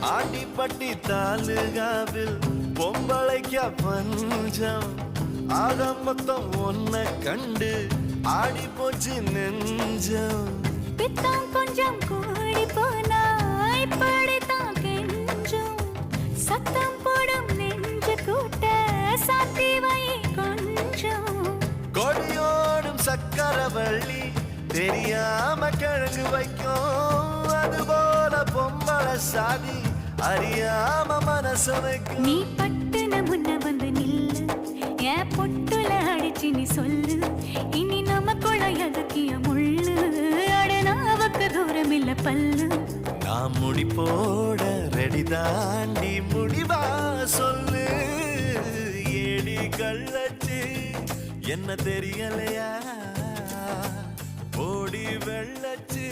ஆண்டிப்பட்டி தாலுகாவில் பொம்பளைக்க பஞ்சம் ஆக மொத்தம் ஒன்ன கண்டு ஆடி போச்சு நெஞ்சம் பித்தம் கொஞ்சம் கூடி போனா இப்படித்தான் கெஞ்சும் சத்தம் போடும் நெஞ்சு கூட்ட சாத்தி வை கொஞ்சம் கொடியோடும் சக்கரவள்ளி தெரியாம கிழங்கு வைக்கும் அதுபோல பொம்பளை சாதி அறியாம மனசு வைக்கும் நீ பட்டுன முன்ன வந்து நில்லு என் பொட்டுல அடிச்சு நீ சொல்லு இனி நமக்குள்ள எதுக்கிய முள்ளு அடனாவுக்கு தூரம் இல்ல பல்லு நான் முடி போட ரெடி தாண்டி முடிவா சொல்லு ஏடி கள்ளச்சு என்ன தெரியலையா ஓடி வெள்ளச்சு